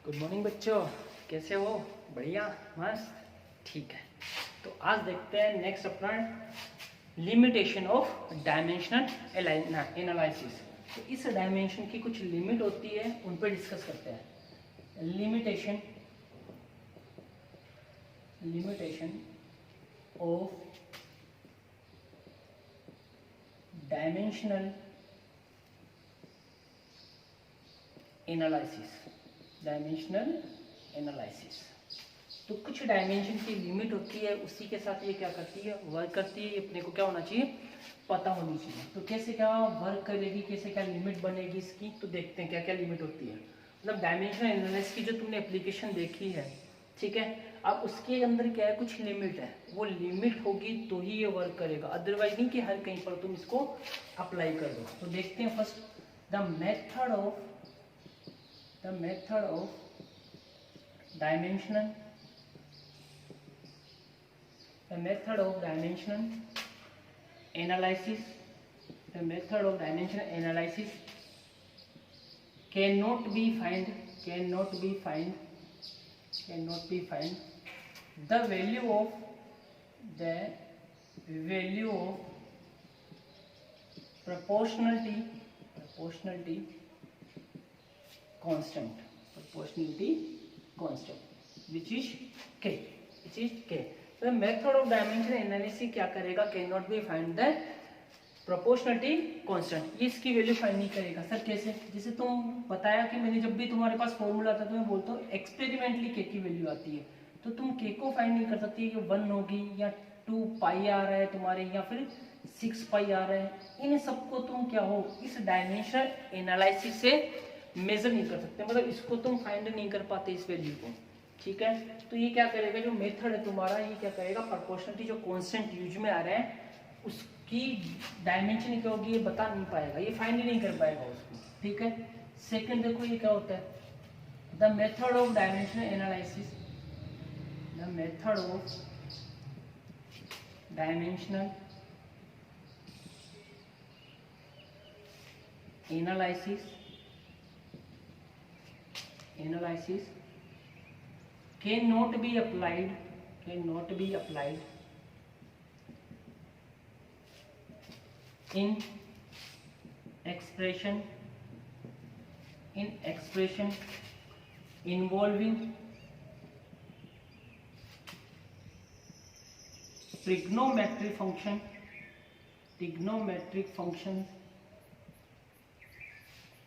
Good morning बच्चों, कैसे हो? बढ़िया, मस्त, ठीक है। तो आज देखते हैं नेक्स्ट अपना लिमिटेशन ऑफ डायमेंशनल एनालिसिस। तो इस डायमेंशन की कुछ लिमिट होती है, उन पर डिस्कस करते हैं। Limitation of dimensional analysis. तो कुछ डायमेंशन की लिमिट होती है, उसी के साथ ये क्या करती है, वर्क करती है। अपने को क्या होना चाहिए, पता होनी चाहिए। तो कैसे क्या वर्क करेगी, कैसे क्या लिमिट बनेगी इसकी, तो देखते हैं क्या क्या लिमिट होती है। मतलब डायमेंशनल एनालिसिस की जो तुमने एप्लीकेशन देखी है, ठीक है, अब उसके अंदर क्या है, कुछ लिमिट है। वो लिमिट होगी तो ही ये वर्क करेगा, अदरवाइज नहीं कि हर कहीं पर तुम इसको अप्लाई कर दो। तो देखते हैं first the method of dimensional analysis cannot be find the value of proportionality constant which is k. So the method of dimension analysis क्या करेगा, cannot be find the proportionality constant, ये इसकी वैल्यू फाइंड नहीं करेगा। Sir कैसे? जैसे तुम बताया कि मैंने जब भी तुम्हारे पास फॉर्मूला आता है तो मैं बोलता हूँ एक्सपेरिमेंटली के की वैल्यू आती है, तो तुम के को फाइंड नहीं कर सकती कि 1 होगी या 2 पाई आ रहा है तुम्हारे, या फिर 6 पाई आ रहा है। इन सबको तुम क्या हो, इस डायमेंशनल एनालिसिस से मेजर नहीं कर सकते, मतलब इसको तुम फाइंड नहीं कर पाते इस वैल्यू को, ठीक है। तो ये क्या करेगा, जो मेथड है तुम्हारा, ये क्या करेगा, प्रोपोर्शनलिटी जो कांस्टेंट यूज में आ रहा है उसकी डायमेंशन क्या होगी ये बता नहीं पाएगा, ये फाइंड नहीं कर पाएगा उसको, ठीक है। सेकंड देखो ये क्या होता है, the method of dimensional analysis analysis cannot be applied in expression involving trigonometric functions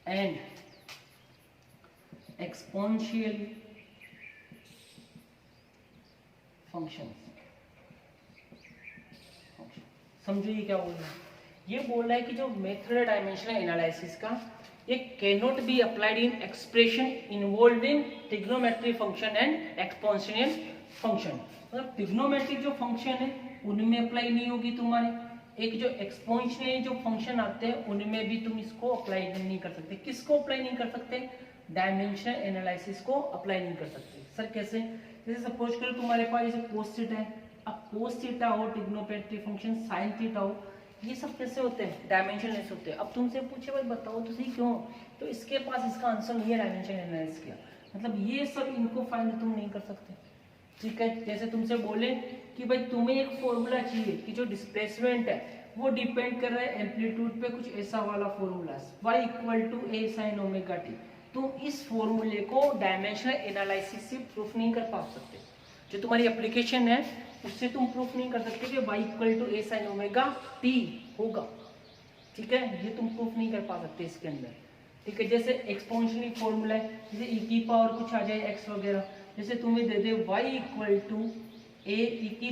and exponential functions। समझो ये क्या बोल रहा है, ये बोल रहा है कि जो मेथड है डायमेंशनल एनालिसिस का, ये cannot be applied in expression involved in trigonometric function and exponential function. मतलब ट्रिग्नोमेट्रिक जो फंक्शन है उनमें अप्लाई नहीं होगी तुम्हारे, एक जो एक्सपोनेंशियल जो फंक्शन आते हैं उनमें भी तुम इसको अप्लाई नहीं कर सकते। किसको अप्लाई नहीं कर सकते, डायमेंशनल एनालिसिस को अप्लाई नहीं कर सकते। सर कैसे? जैसे सपोज करो तुम्हारे पास जैसे कोस थीटा है, अब कोस थीटा हो, ट्रिग्नोमेट्रिक फंक्शन साइन थीटा हो, ये सब कैसे होते हैं, डायमेंशनलेस होते हैं। अब तुमसे पूछे भाई बताओ तो सही क्यों, तो इसके पास इसका आंसर नहीं है डायमेंशनल एनालिसिस का, मतलब ये सब इनको फाइंड तुम नहीं कर सकते, ठीक है। जैसे तुमसे बोले कि भाई तुम्हें एक फॉर्मूला चाहिए कि जो डिस्प्लेसमेंट है वो डिपेंड कर रहा है एम्पलीट्यूड पे, कुछ ऐसा वाला formula y = a sin omega t, तुम इस फॉर्मूले को डायमेंशनल एनालिसिस से प्रूफ नहीं कर पा सकते। जो तुम्हारी एप्लीकेशन है उससे तुम प्रूफ नहीं कर सकते कि y = a sin omega t होगा, ठीक है, ये तुम प्रूफ नहीं कर पा सकते इसके अंदर, ठीक है। जैसे एक्सपोनेंशियल फॉर्मूला है, जैसे e की पावर कुछ आ जाए x वगैरह, जैसे तुम्हें दे दे y = a e⁻k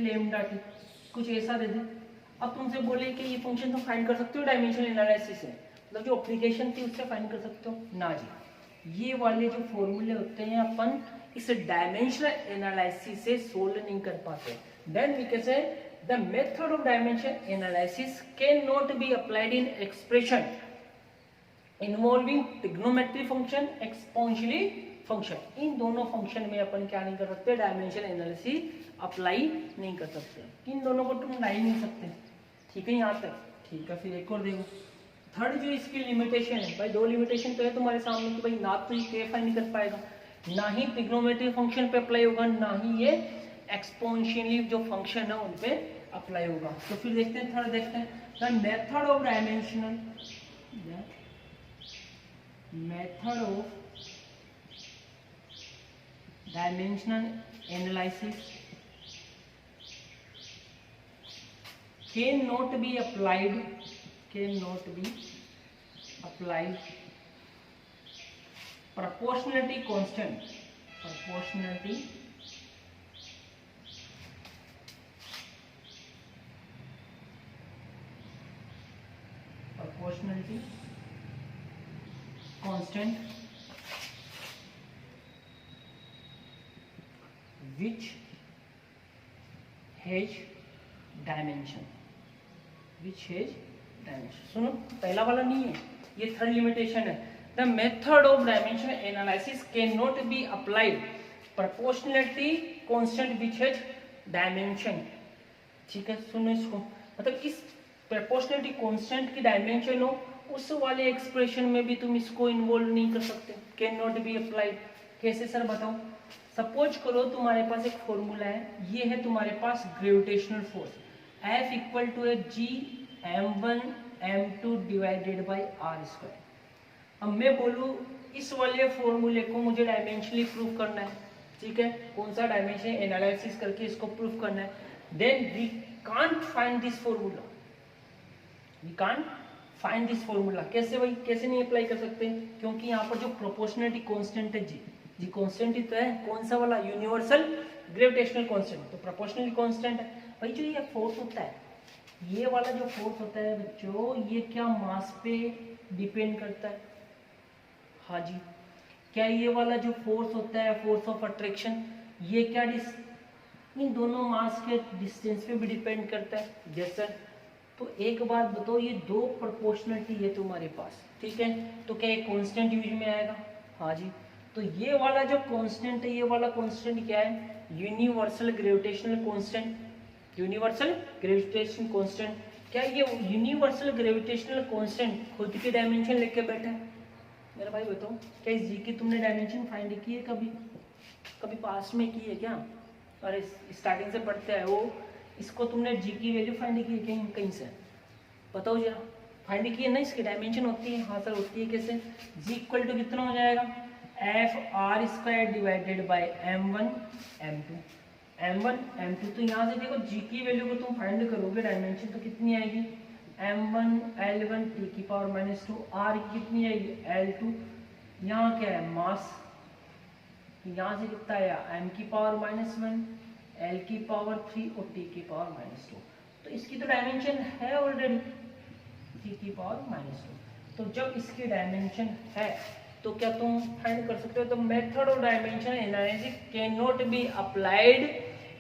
λt, कुछ ऐसा दे दे। अब तुमसे बोले कि ये फंक्शन तुम फाइंड कर सकते हो डायमेंशनल एनालिसिस से, मतलब जो एप्लीकेशन थी उससे फाइंड कर सकते हो ना जी, ये वाले जो फॉर्मूले होते हैं अपन इस डायमेंशनल एनालिसिस से सोल्व नहीं कर पाते। Then we can say the method of dimensional analysis can not be applied in expression involving trigonometric function, exponential function. इन दोनों फंक्शन में अपन क्या नहीं कर सकते, डायमेंशनल एनालिसिस अप्लाई नहीं कर सकते, इन दोनों को तुम ला ही नहीं सकते, ठीक है यहाँ तक, ठीक है। फिर एक और देखो, थर्ड जो इसकी लिमिटेशन है भाई, दो लिमिटेशन तो है तुम्हारे सामने कि भाई ना तो ये के फाइंड कर पाएगा, ना ही ट्रिग्नोमेट्री फंक्शन पे अप्लाई होगा, ना ही ये एक्सपोनेंशियली जो फंक्शन है उन पे अप्लाई होगा। तो फिर देखते हैं थर्ड, देखते हैं the method of dimensional, method of dimensional analysis cannot be applied proportionality constant which has dimension, सुनो पहला वाला नहीं है, ये थर्ड लिमिटेशन है। The method of dimension analysis can not be applied proportionality constant which has dimension. ठीक है, सुनो इसको, मतलब किस प्रोपोर्शनलिटी कांस्टेंट की डायमेंशन हो उस वाले एक्सप्रेशन में भी तुम इसको इन्वॉल्व नहीं कर सकते, कैन नॉट बी अप्लाइड। कैसे सर बताओ? सपोज करो तुम्हारे पास एक फॉर्मूला है, ये है तुम्हारे पास gravitational force F equal to है G m1 m2 divided by r square. अब मैं बोलूँ इस वाले फॉर्मूले को मुझे डायमेंशनली प्रूव करना है, ठीक है, कौन सा डायमेंशन एनालिसिस करके इसको प्रूव करना है, then we can't find this formula, कैसे भाई, कैसे नहीं अप्लाई कर सकते? क्योंकि यहाँ पर जो प्रोपोर्शनलिटी कांस्टेंट है जी कांस्टेंट ही तो है, कौन सा वाला? Universal gravitational constant. तो प्रोपोर्शनलिटी कांस्टेंट है भाई। जो ये फोर्स होता है, ये वाला जो फोर्स होता है बच्चों, ये क्या मास पे डिपेंड करता है? हाँ जी। क्या ये वाला जो फोर्स होता है, फोर्स ऑफ अट्रैक्शन, ये क्या इन दोनों मास के डिस्टेंस पे भी डिपेंड करता है? जैसा, तो एक बात बताओ, ये दो प्रोपोर्शनलिटी है तुम्हारे पास, ठीक है, तो क्या ये कांस्टेंट यूज में आएगा? हाँ जी। तो ये वाला जो कांस्टेंट है, ये वाला कांस्टेंट क्या है? Universal gravitational constant. Universal gravitational constant, क्या ये यूनिवर्सल ग्रेविटेशनल कांस्टेंट खुद की डायमेंशन लेके बैठा है? मेरा भाई बताओ, क्या इस जी की तुमने डायमेंशन फाइंड की है कभी पास्ट में की है क्या? अरे स्टार्टिंग से पढ़ते हैं वो, इसको तुमने जी की वैल्यू फाइंड की है कहीं से? बताओ जरा, फाइंड की है ना? इसकी डायमेंशन होती है। हाँ सर होती है। कैसे? जी इक्वल टू कितना हो जाएगा? F R square divided by m1 m2। तो यहाँ से देखो जी की वैल्यू को तुम फाइंड करोगे डायमेंशन, तो कितनी आएगी? m1 L1 t की पावर -2, r की कितनी आएगी? L2। यहाँ क्या है? मास। यहाँ से कितना आया? m की पावर -1, L की पावर 3 और t की पावर -2। तो इसकी तो डायमेंशन है ऑलरेडी, t की पावर -2। तो जब इसकी डायमेंशन है तो क्या तुम फाइंड कर सकते हो? तो method of dimension analysis can not be applied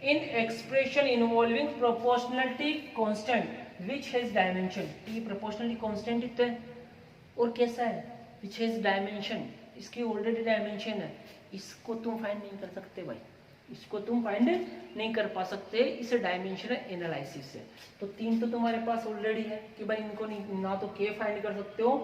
in expression involving proportionality constant which has dimension. ये प्रोपोर्शनलिटी कांस्टेंट ही तो है, और कैसा है? व्हिच हैज डायमेंशन, इसकी ऑलरेडी डायमेंशन है, इसको तुम फाइंड नहीं कर सकते भाई, इसको तुम फाइंड नहीं कर पा सकते इस डायमेंशनल एनालिसिस से। तो तीन तो तुम्हारे पास ऑलरेडी है कि भाई इनको नहीं, ना तो के फाइंड कर सकते हो,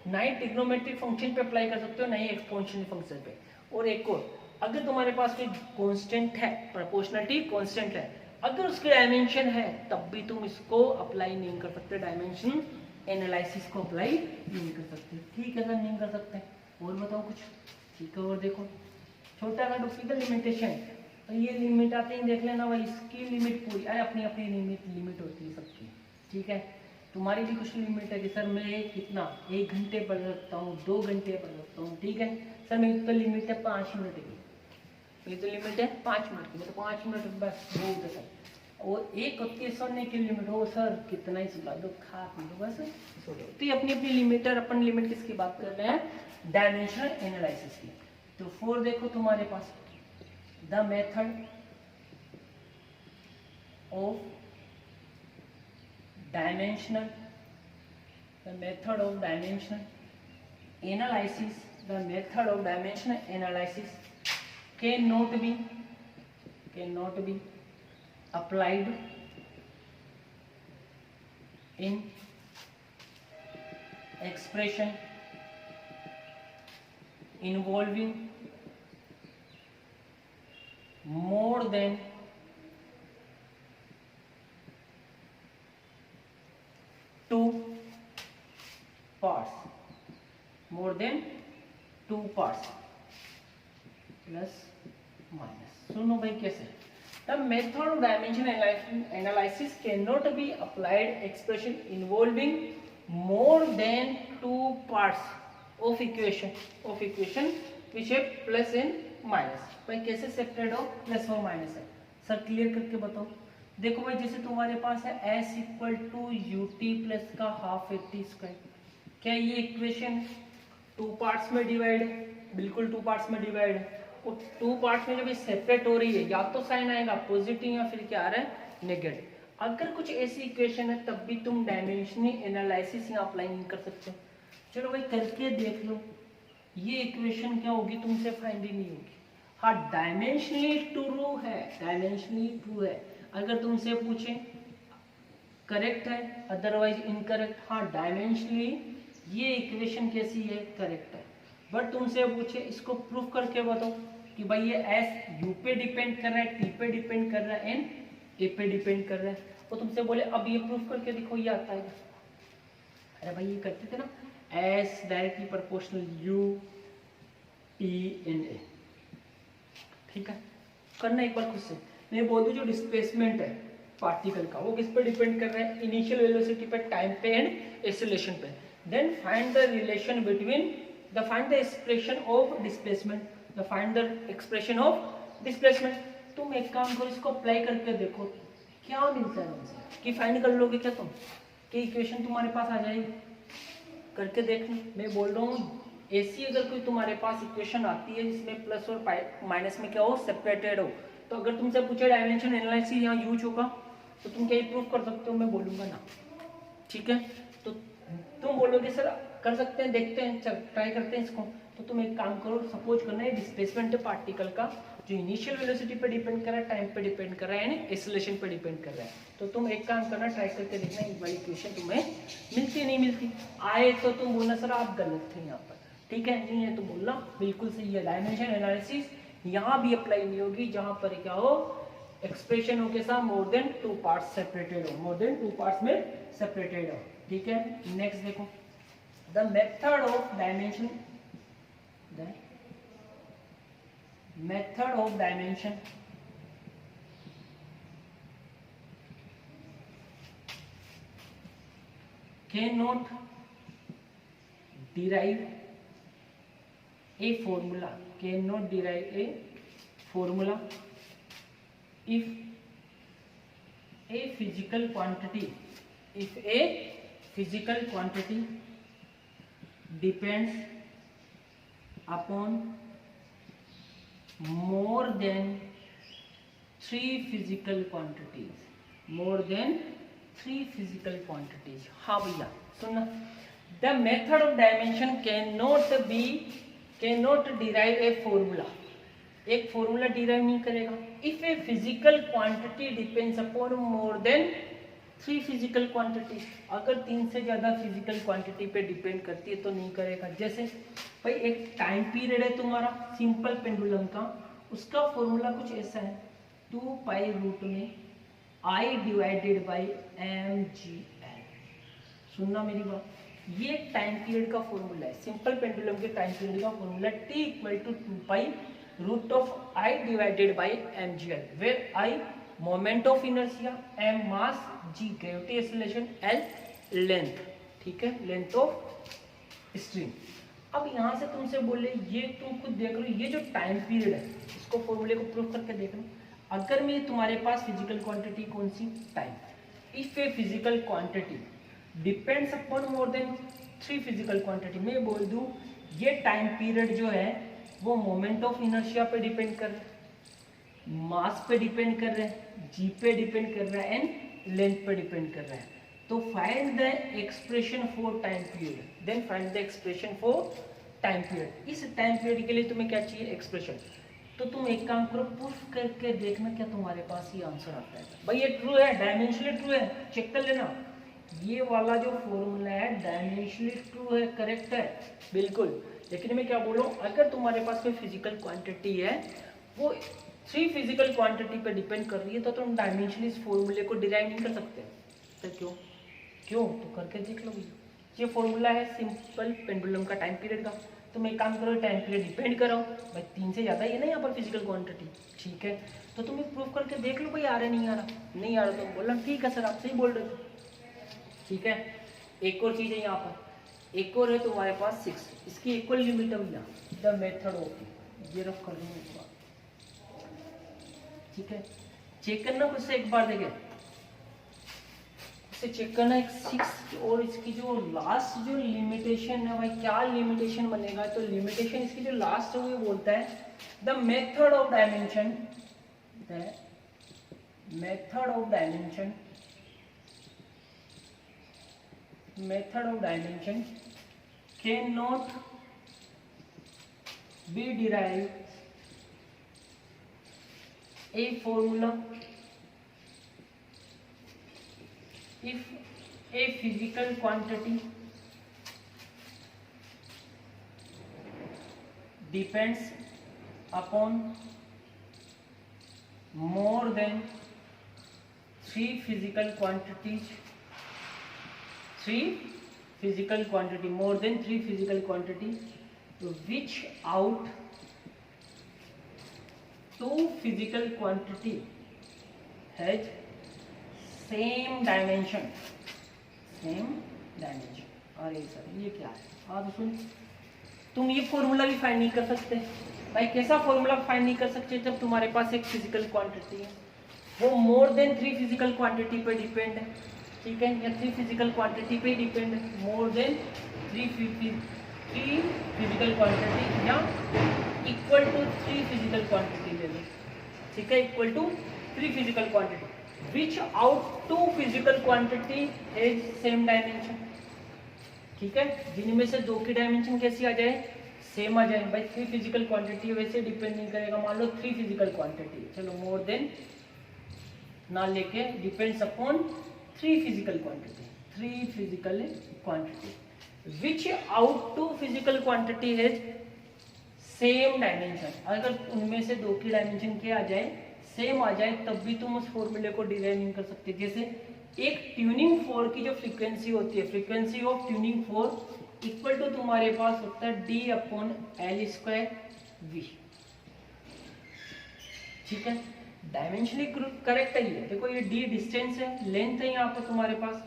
ना ही ट्रिग्नोमेट्रिक फंक्शन पे अप्लाई कर सकते हो, ना ही एक्सपोनेंशियल फंक्शन पे। और एक और, अगर तुम्हारे पास कोई कांस्टेंट है, प्रोपोर्शनलिटी कांस्टेंट है, अगर उसकी डायमेंशन है, तब भी तुम इसको अप्लाई नहीं कर सकते, डायमेंशन एनालिसिस को अप्लाई नहीं कर सकते। ठीक है सर, नहीं कर सकते। और बताओ कुछ? ठीक है, और देखो छोटा सा टॉपिकल लिमिटेशन, तो ये लिमिट आते ही देख लेना भाई, इसकी लिमिट पूरी, अरे अपनी अपनी लिमिट होती है सबकी, ठीक है। तुम्हारी भी कुछ लिमिट है कि सर मैं कितना 1 घंटे पढ़ सकता हूँ, 2 घंटे पढ़ सकता हूँ, ठीक है सर मेरी तो लिमिट है 5 मिनट की, मेरी तो लिमिट है 5 मिनट की, मतलब 5 मिनट बस बहुत है सर। और एक होती है सोने की लिमिट, हो सर कितना ही सुला दो, खा पी लो बस सो जाओ। तो ये अपनी अपनी लिमिट है, अपन लिमिट किसकी बात कर रहे हैं? डायमेंशनल एनालिसिस की। तो 4 देखो तुम्हारे पास, the method of dimensional analysis cannot be applied in expression involving more than two parts, more than two parts, plus minus. सुनो भाई कैसे? The method of dimension analysis cannot be applied expression involving more than two parts of equation which have plus and minus. भाई कैसे separate हो plus और minus है? Sir clear करके बताओ. देखो भाई जैसे तुम्हारे पास है s equal to U T plus का हाफ ए टी स्क्वायर. क्या ये इक्वेशन टू पार्ट्स में डिवाइड है? बिल्कुल टू पार्ट्स में डिवाइड है. और टू पार्ट्स में जब ये सेपरेट हो रही है या तो साइन आएगा पॉजिटिव या फिर क्या आ रहा है नेगेटिव. अगर कुछ ऐसी इक्वेशन है तब भी तुम डायमेंशनल एनालिसिस यहाँ अप्लाई नहीं कर सकते. चलो भाई करके देख लो. ये इक्वेशन क्या होगी तुमसे फाइंड ही नहीं होगी. हाँ डायमेंशनली ट्रू है, डायमेंशनली ट्रू है. अगर तुमसे पूछे करेक्ट है अदरवाइज इनकरेक्ट. हाँ डायमेंशनली ये इक्वेशन कैसी है? करेक्ट है. बट तुमसे पूछे इसको प्रूफ करके बताओ कि भाई ये एस यू पे डिपेंड कर रहा है, टी पे डिपेंड कर रहा है, एन ए पे डिपेंड कर रहा है. वो तुमसे बोले अब ये प्रूफ करके दिखो, ये आता है. अरे भाई ये करते थे ना, S directly proportional U T and A. ठीक है करना एक बार खुद से. मैं बोल दूं जो डिस्प्लेसमेंट है पार्टिकल का वो किस पे डिपेंड कर रहा है? इनिशियल वेलोसिटी पे, टाइम पे एंड एक्सेलरेशन पे. Then find the relation between find the expression of displacement, find the expression of displacement. तुम एक काम करो इसको अप्लाई करके देखो क्या मिलता है हमसे. कि फाइंड कर लोगे क्या तुम कि इक्वेशन तुम्हारे पास आ जाएगी? करके देखना. मैं बोल रहा हूँ ऐसी अगर कोई तुम्हारे पास इक्वेशन आती है जिसमें प्लस और माइनस में क्या हो सेपरेटेड हो, तो अगर तुमसे पूछे डायमेंशन एनालिसिस यहाँ यूज होगा तो तुम क्या प्रूफ कर सकते हो? मैं बोलूँगा ना. ठीक है तो तुम बोलोगे सर कर सकते हैं, देखते हैं, चल ट्राई करते हैं इसको. तो तुम एक काम करो, सपोज करना है डिस्प्लेसमेंट है पार्टिकल का जो इनिशियल वेलोसिटी पे डिपेंड कर रहा है, टाइम पे डिपेंड कर रहा है यानी एक्सेलरेशन पे डिपेंड कर रहा है. तो तुम एक काम करना, ट्राई करके देखना ये वाली इक्वेशन तुम्हें मिलती नहीं मिलती. आए तो तुम बोलना सर आप गलत थे यहाँ पर. ठीक है नहीं है तो बोलना बिल्कुल सही है. डायमेंशन एनालिसिस यहाँ भी अप्लाई नहीं होगी जहाँ पर क्या हो एक्सप्रेशन हो के साथ more than two parts separated हो, मोर देन टू पार्ट्स में सेपरेटेड हो. ठीक है नेक्स्ट देखो the method of dimension cannot derive a formula if a physical quantity depends upon more than three physical quantities. हाँ भैया सुनना. The method of dimension cannot derive a formula. एक formula derive नहीं करेगा. If a physical quantity depends upon more than three physical quantity, अगर तीन से ज़्यादा फिजिकल क्वांटिटी पे डिपेंड करती है तो नहीं करेगा. जैसे भाई एक टाइम पीरियड है तुम्हारा सिंपल पेंडुलम का, उसका फॉर्मूला कुछ ऐसा है 2 पाई रूट में I डिवाइडेड बाई mgl. सुनना मेरी बात, ये टाइम पीरियड का फॉर्मूला है. सिंपल पेंडुलम के टाइम पीरियड का formula t equal to 2 pi root of I divided by mgl, where I moment of inertia, m mass, g gravity acceleration, l length. ठीक है लेंथ ऑफ स्ट्रिंग. अब यहाँ से तुमसे बोले ये तुम खुद देख लो ये जो टाइम पीरियड है इसको फॉर्मूले को प्रूव करके देख लो. अगर मैं तुम्हारे पास फिजिकल क्वांटिटी कौन सी time, if a physical quantity depends upon more than 3 physical quantity, मैं बोल दूँ ये टाइम पीरियड जो है वो मोमेंट ऑफ इनर्शिया पे डिपेंड कर रहा है, मास पे डिपेंड कर रहा है, जी पे डिपेंड कर रहा है एंड लेंथ पे डिपेंड कर रहा है. तो find the expression for time period. Then find the expression for time period. इस टाइम पीरियड के लिए तुम्हें क्या चाहिए? एक्सप्रेशन. तो तुम एक काम करो प्रूफ करके देखना क्या तुम्हारे पास ये आंसर आता है. भाई ये ट्रू है, डायमेंशनली ट्रू है, चेक कर लेना. ये वाला जो फॉर्मूला है डायमेंशनली ट्रू है, करेक्ट है, बिल्कुल। लेकिन मैं क्या बोल रहा हूँ, अगर तुम्हारे पास कोई फिजिकल क्वांटिटी है वो 3 फिजिकल क्वांटिटी पे डिपेंड कर रही है, तो तुम डायमेंशनली इस फॉर्मूले को डिराइव नहीं कर सकते। तो क्यों क्यों तो करके देख लो भैया। ये फॉर्मूला है सिंपल पेंडुलम का टाइम पीरियड का। तुम एक काम करो, टाइम पीरियड डिपेंड कराओ भाई, 3 से ज़्यादा ही है ना यहाँ पर फिजिकल क्वांटिटी, ठीक है। तो तुम प्रूव करके देख लो भाई, आ रहा नहीं आ रहा, नहीं आ रहा तो बोलना ठीक है सर आप सही बोल रहे थे, ठीक है। एक और चीज़ है यहाँ पर, एक और है तुम्हारे पास 6, इसकी इक्वल लिमिट है भैया, द मेथड ऑफ, ये रख कर लूँ एक बार, ठीक है। चेक करना खुद से एक बार, देखे उसे चेक करना एक 6, और इसकी जो लास्ट जो लिमिटेशन है भाई, क्या लिमिटेशन बनेगा, तो लिमिटेशन इसकी जो लास्ट है वो बोलता है the method of dimension, the method of dimension, method of dimension cannot be derived a formula if a physical quantity depends upon more than 3 physical quantities, 3 physical quantity, more than 3 physical quantity, which out 2 physical quantity has same dimension, same dimension। अरे sir ये क्या है, हाँ तो सुन, तुम ये formula भी find नहीं कर सकते भाई। कैसा फॉर्मूला फाइंड नहीं कर सकते जब तुम्हारे पास एक फिजिकल क्वांटिटी है, वो मोर देन 3 फिजिकल क्वांटिटी पे डिपेंड है, ठीक है, या 3 फिजिकल क्वांटिटी पे डिपेंड है, मोर देन 3 फिजिकल क्वांटिटी, या इक्वल टू 3 फिजिकल क्वांटिटी ले लो, ठीक है, equal to 3 physical quantity, which out 2 physical quantity has same dimension, ठीक है। जिनमें से 2 की डायमेंशन कैसी आ जाए, सेम आ जाए भाई। 3 फिजिकल क्वांटिटी वैसे डिपेंड नहीं करेगा, मान लो 3 फिजिकल क्वांटिटी, चलो मोर देन ना लेके depends upon 3 physical quantity, 3 physical quantity, which out 2 physical quantity has same dimension. अगर उनमें से 2 की डायमेंशन क्या आ जाए, सेम आ जाए, तब भी तुम उस फॉर्मूले को डिराइव नहीं कर सकते। जैसे एक ट्यूनिंग फोर्क की जो फ्रीक्वेंसी होती है, frequency of tuning fork equal to तुम्हारे पास होता है d/L²V, ठीक है। डायमेंशनली करेक्ट है ये, देखो ये d डिस्टेंस है, लेंथ है यहाँ पर तुम्हारे पास,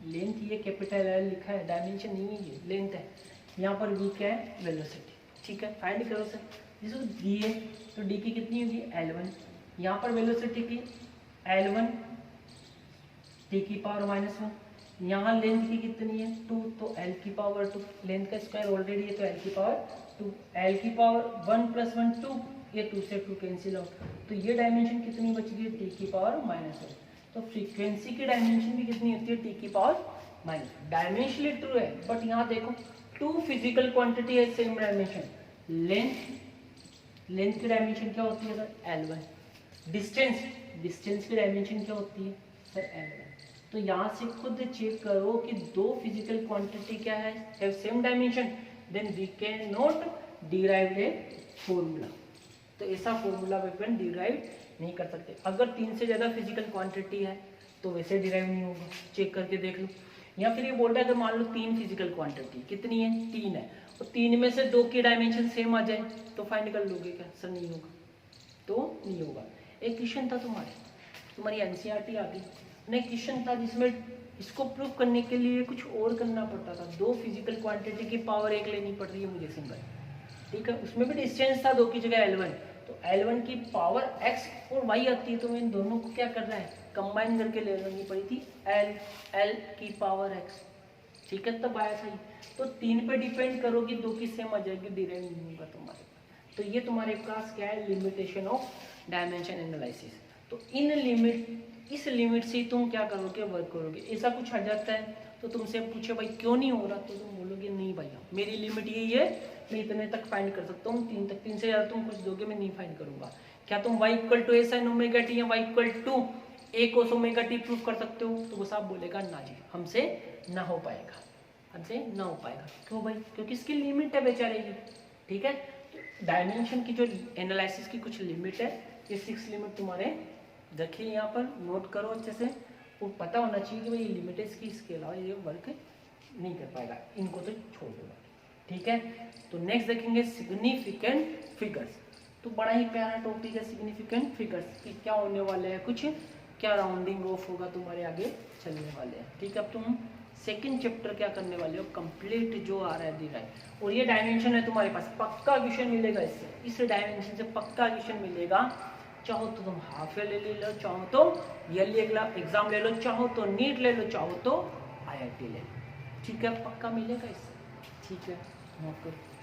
लेंथ ये कैपिटल L लिखा है, डायमेंशन नहीं है ये, लेंथ है। यहाँ पर v क्या है, वेलोसिटी, ठीक है। फाइंड करो सर, जिसको d है तो d की कितनी होगी L1, यहाँ पर वेलोसिटी की L1 t की पावर -1, यहाँ लेंथ की कितनी है 2, तो L की पावर 2, लेंथ का स्क्वायर ऑलरेडी है तो L की पावर 2, L की पावर 1 + 1 2, ये 2 से 2 कैंसिल आउट, तो ये डायमेंशन कितनी बच गई t की पावर -1। तो फ्रीक्वेंसी की डायमेंशन भी कितनी होती है t की पावर -, डायमेंशनली ट्रू है। बट यहाँ देखो 2 फिजिकल क्वांटिटी है सेम डायमेंशन, लेंथ की डायमेंशन क्या होती है सर L1, डिस्टेंस की डायमेंशन क्या होती है सर L1। तो यहाँ से खुद चेक करो कि 2 फिजिकल क्वांटिटी क्या है, have same dimension, then we can not derive a formula. तो ऐसा फॉर्मूला अपन डिराइव नहीं कर सकते। अगर 3 से ज़्यादा फिजिकल क्वांटिटी है तो वैसे डिराइव नहीं होगा, चेक करके देख लो। या फिर ये बोल रहा है अगर मान लो 3 फिजिकल क्वांटिटी, कितनी है 3 है, और 3 में से 2 की डायमेंशन सेम आ जाए तो फाइंड कर लोगे क्या सर, नहीं होगा, तो नहीं होगा। एक क्वेश्चन था तुम्हारी एनसीईआरटी आ गई, नेक्स्ट क्वेश्चन था जिसमें इसको प्रूव करने के लिए कुछ और करना पड़ता था, 2 फिजिकल क्वांटिटी की पावर 1 लेनी पड़ रही है मुझे सिंगल, ठीक है। उसमें भी डिस्टेंस था 2 की जगह L1, तो L1 की पावर x और y आती है, तो इन दोनों को क्या करना है, कंबाइन करके लेनी पड़ी थी L की पावर x, ठीक है, तब आया सही। तो 3 पे डिपेंड करोगे 2 की सेम आ जाएगी, डिराइव नहीं होगा तुम्हारे पास। तो ये तुम्हारे पास क्या है, लिमिटेशन ऑफ डायमेंशन एनालिसिस। तो इस लिमिट से तुम क्या करोगे, वर्क करोगे। ऐसा कुछ आ जाता है तो तुमसे पूछे भाई क्यों नहीं हो रहा, तो तुम बोलोगे नहीं भैया मेरी लिमिट यही है, मैं इतने तक फाइंड कर सकता हूँ, 3 तक, 3 से ज़्यादा तुम कुछ दोगे मैं नहीं फाइंड करूंगा। क्या तुम y = SIN ω t या y = ए cos ओमेगा टी प्रूफ कर सकते हो, तो वो साहब बोलेगा ना जी हमसे ना हो पाएगा, हमसे ना हो पाएगा। क्यों भाई? क्योंकि इसकी लिमिट है बेचारे की, ठीक है। डायमेंशन की जो एनालिसिस की कुछ लिमिट है, ये 6 लिमिट तुम्हारे रखिए यहाँ पर, नोट करो अच्छे से, वो पता होना चाहिए कि भाई ये लिमिट है इसकी, इसके अलावा ये वर्क नहीं कर पाएगा, इनको तो छोड़ दो, ठीक है। तो नेक्स्ट देखेंगे सिग्निफिकेंट फिगर्स। तो बड़ा ही प्यारा टॉपिक है सिग्निफिकेंट फिगर्स कि क्या होने वाले हैं, कुछ क्या राउंडिंग ऑफ होगा तुम्हारे आगे चलने वाले हैं, ठीक है। अब तुम सेकंड चैप्टर क्या करने वाले हो, कंप्लीट जो आ रहा है दे रहा है, और ये डायमेंशन है तुम्हारे पास, पक्का क्वेश्चन मिलेगा इससे, इस डायमेंशन से पक्का क्वेश्चन मिलेगा। चाहो तो तुम हाफ ईयर ले लो, चाहो तो ईयरली एग्जाम ले लो, चाहो तो नीट ले लो, चाहो तो IIT ले लो, ठीक है, पक्का मिलेगा इससे, ठीक है। नोट करो।